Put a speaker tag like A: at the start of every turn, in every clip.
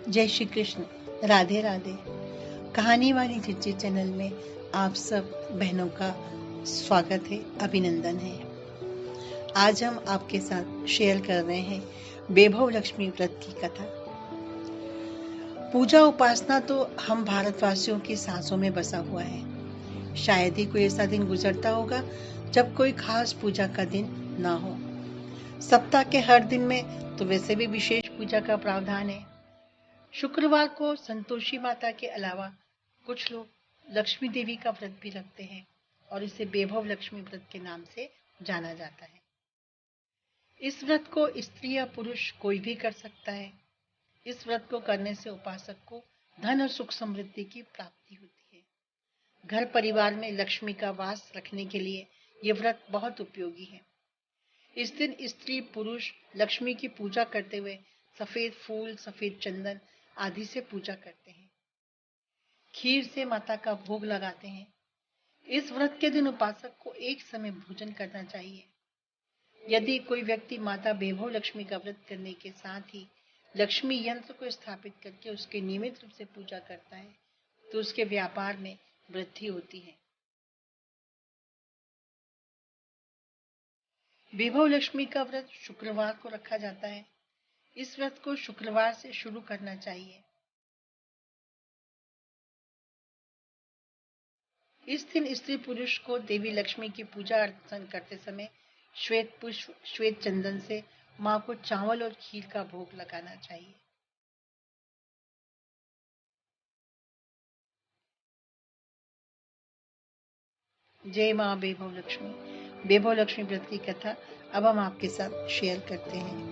A: जय श्री कृष्ण। राधे राधे। कहानी वाली चिट्ठी चैनल में आप सब बहनों का स्वागत है, अभिनंदन है। आज हम आपके साथ शेयर कर रहे हैं वैभव लक्ष्मी व्रत की कथा। पूजा उपासना तो हम भारतवासियों की सांसों में बसा हुआ है। शायद ही कोई ऐसा दिन गुजरता होगा जब कोई खास पूजा का दिन ना हो। सप्ताह के हर दिन में तो वैसे भी विशेष पूजा का प्रावधान है। शुक्रवार को संतोषी माता के अलावा कुछ लोग लक्ष्मी देवी का व्रत भी रखते हैं और इसे वैभव लक्ष्मी व्रत के नाम से जाना जाता है। इस व्रत को स्त्री या पुरुष कोई भी कर सकता है। इस व्रत को करने से उपासक को धन और सुख समृद्धि की प्राप्ति होती है। घर परिवार में लक्ष्मी का वास रखने के लिए यह व्रत बहुत उपयोगी है। इस दिन स्त्री पुरुष लक्ष्मी की पूजा करते हुए सफेद फूल, सफेद चंदन आदि से पूजा करते हैं। खीर से माता का भोग लगाते हैं। इस व्रत के दिन उपासक को एक समय भोजन करना चाहिए। यदि कोई व्यक्ति माता वैभव लक्ष्मी का व्रत करने के साथ ही लक्ष्मी यंत्र को स्थापित करके उसके नियमित रूप से पूजा करता है तो उसके व्यापार में वृद्धि होती है। वैभव लक्ष्मी का व्रत शुक्रवार को रखा जाता है। इस व्रत को शुक्रवार से शुरू करना चाहिए। इस दिन स्त्री पुरुष को देवी लक्ष्मी की पूजा अर्चना करते समय श्वेत पुष्प, श्वेत चंदन से मां को चावल और खीर का भोग लगाना चाहिए। जय मां वैभव लक्ष्मी। वैभव लक्ष्मी व्रत की कथा अब हम आपके साथ शेयर करते हैं।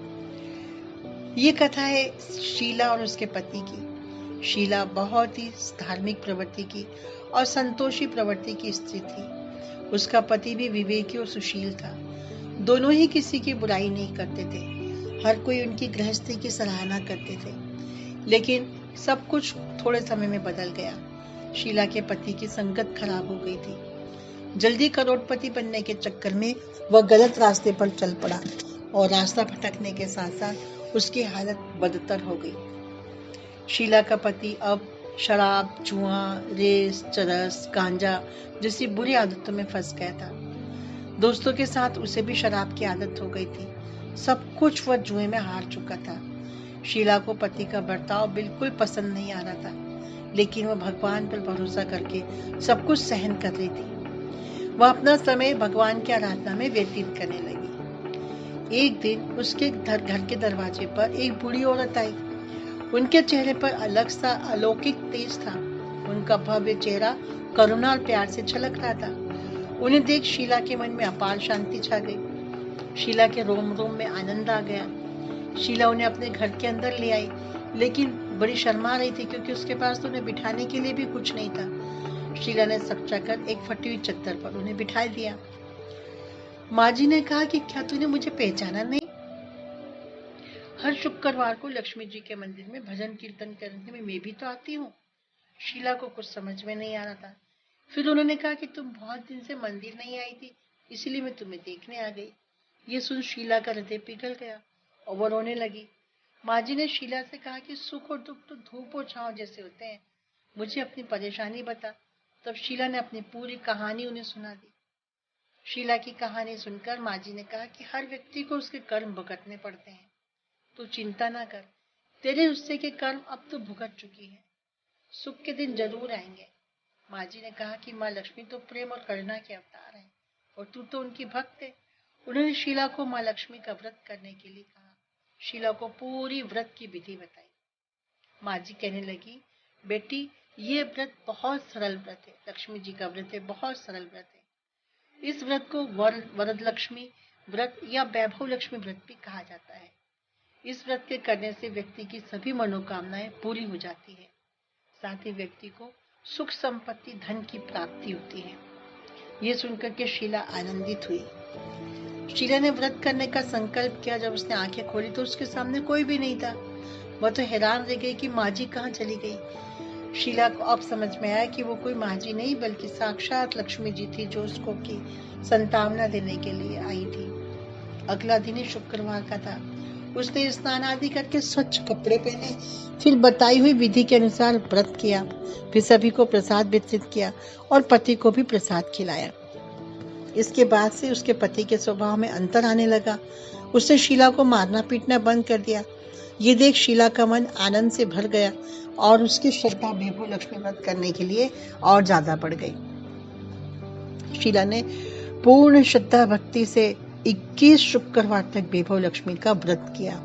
A: ये कथा है शीला और उसके पति की। शीला बहुत ही धार्मिक प्रवृत्ति की और संतोषी प्रवृत्ति की स्त्री थी। उसका पति भी विवेकी और सुशील था। दोनों ही किसी की बुराई नहीं करते थे। हर कोई उनकी गृहस्थी की सराहना करते थे। लेकिन सब कुछ थोड़े समय में बदल गया। शीला के पति की संगत खराब हो गई थी। जल्दी करोड़पति बनने के चक्कर में वह गलत रास्ते पर चल पड़ा और रास्ता भटकने के साथ साथ उसकी हालत बदतर हो गई। शीला का पति अब शराब, जुआ, रेस, चरस, गांजा जैसी बुरी आदतों में फंस गया था। दोस्तों के साथ उसे भी शराब की आदत हो गई थी। सब कुछ वह जुए में हार चुका था। शीला को पति का बर्ताव बिल्कुल पसंद नहीं आ रहा था, लेकिन वह भगवान पर भरोसा करके सब कुछ सहन कर रही थी। वह अपना समय भगवान की आराधना में व्यतीत करने लगी। एक दिन उसके घर के दरवाजे पर एक बूढ़ी औरत आई। उनके चेहरे पर अलग सा अलौकिक तेज था। उनका भव्य चेहरा करुणा और प्यार से छलक रहा था। उन्हें देख शीला के मन में अपार शांति छा गई। शीला के रोम रोम में आनंद आ गया। शीला उन्हें अपने घर के अंदर ले आई, लेकिन बड़ी शर्मा रही थी क्योंकि उसके पास तो उन्हें बिठाने के लिए भी कुछ नहीं था। शीला ने सकचाकर एक फटी हुई चद्दर पर उन्हें बिठा दिया। माँ जी ने कहा कि क्या तूने मुझे पहचाना नहीं? हर शुक्रवार को लक्ष्मी जी के मंदिर में भजन कीर्तन करने में मैं भी तो आती हूँ। शीला को कुछ समझ में नहीं आ रहा था। फिर उन्होंने कहा कि तुम बहुत दिन से मंदिर नहीं आई थी, इसीलिए मैं तुम्हें देखने आ गई। ये सुन शीला का हृदय पिघल गया और वो रोने लगी। माँ जी ने शीला से कहा कि सुख और दुख तो धूप और छांव जैसे होते हैं, मुझे अपनी परेशानी बता। तब शीला ने अपनी पूरी कहानी उन्हें सुना दी। शीला की कहानी सुनकर माँ जी ने कहा कि हर व्यक्ति को उसके कर्म भुगतने पड़ते हैं। तू चिंता ना कर, तेरे हिस्से के कर्म अब तो भुगत चुकी है। सुख के दिन जरूर आएंगे। माँ जी ने कहा कि माँ लक्ष्मी तो प्रेम और करुणा के अवतार है और तू तो उनकी भक्त है। उन्होंने शीला को माँ लक्ष्मी का व्रत करने के लिए कहा। शीला को पूरी व्रत की विधि बताई। माँ जी कहने लगी, बेटी ये व्रत बहुत सरल व्रत है। लक्ष्मी जी का व्रत है, बहुत सरल व्रत है। इस व्रत को वरद लक्ष्मी व्रत या वैभव लक्ष्मी व्रत भी कहा जाता है। इस व्रत के करने से व्यक्ति की सभी मनोकामनाएं पूरी हो जाती है। साथ ही व्यक्ति को सुख संपत्ति, धन की प्राप्ति होती है। ये सुनकर के शीला आनंदित हुई। शीला ने व्रत करने का संकल्प किया। जब उसने आंखें खोली तो उसके सामने कोई भी नहीं था। वह तो हैरान रह गई कि माँ जी कहाँ चली गई। शीला को अब समझ में आया कि वो कोई माँ जी नहीं बल्कि साक्षात लक्ष्मी जी थी, जो उसको की संतावना देने के लिए आई थी। अगला दिन ही शुक्रवार का था। उसने स्नान आदि करके स्वच्छ कपड़े पहने, फिर बताई हुई विधि के अनुसार व्रत किया, फिर सभी को प्रसाद वितरित किया और पति को भी प्रसाद खिलाया। इसके बाद से उसके पति के स्वभाव में अंतर आने लगा। उसने शीला को मारना पीटना बंद कर दिया। ये देख शीला का मन आनंद से भर गया और उसकी श्रद्धा वैभव लक्ष्मी व्रत करने के लिए और ज्यादा बढ़ गई। शीला ने पूर्ण श्रद्धा भक्ति से 21 शुक्रवार तक वैभव लक्ष्मी का व्रत किया।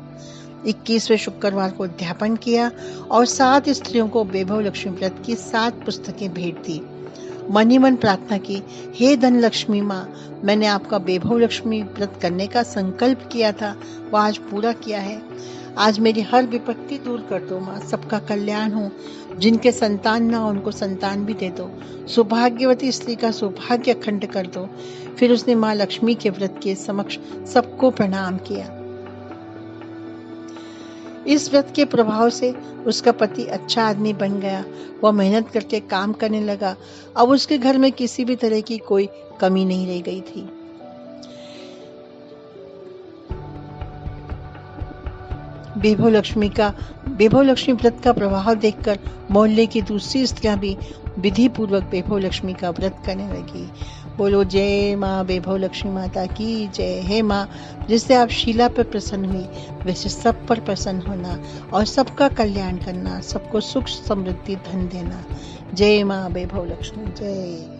A: 21वें शुक्रवार को अध्यापन किया और 7 स्त्रियों को वैभव लक्ष्मी व्रत की 7 पुस्तकें भेंट दी। मन ही मन प्रार्थना की, हे धन लक्ष्मी माँ, मैंने आपका वैभव लक्ष्मी व्रत करने का संकल्प किया था, वह आज पूरा किया है। आज मेरी हर विपत्ति दूर कर दो माँ, सबका कल्याण हो। जिनके संतान ना हो उनको संतान भी दे दो। सौभाग्यवती स्त्री का सौभाग्य अखंड कर दो। फिर उसने माँ लक्ष्मी के व्रत के समक्ष सबको प्रणाम किया। इस व्रत के प्रभाव से उसका पति अच्छा आदमी बन गया। वह मेहनत करके काम करने लगा। अब उसके घर में किसी भी तरह की कोई कमी नहीं रह गई थी। वैभव लक्ष्मी व्रत का प्रभाव देखकर मोहल्ले की दूसरी स्त्रियां भी विधि पूर्वक वैभव लक्ष्मी का व्रत करने लगी। बोलो जय माँ वैभव लक्ष्मी माता की जय। हे माँ, जिससे आप शीला पर प्रसन्न हुई, वैसे सब पर प्रसन्न होना और सबका कल्याण करना, सबको सुख समृद्धि धन देना। जय माँ वैभव लक्ष्मी जय।